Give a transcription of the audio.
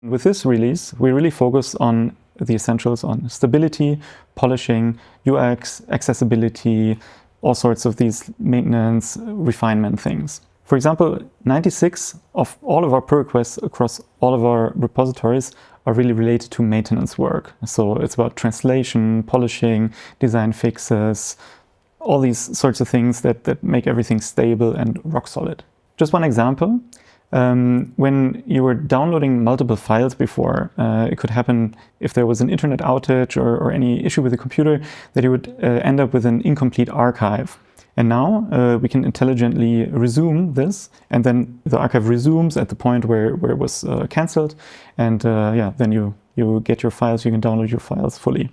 With this release, we really focus on the essentials on stability, polishing, UX, accessibility, all sorts of these maintenance, refinement things. For example, 96 of all of our pull requests across all of our repositories are really related to maintenance work. So it's about translation, polishing, design fixes, all these sorts of things that make everything stable and rock solid. Just one example. When you were downloading multiple files before, it could happen if there was an internet outage or any issue with the computer that you would end up with an incomplete archive. And now we can intelligently resume this, and then the archive resumes at the point where it was cancelled, and then you get your files, you can download your files fully.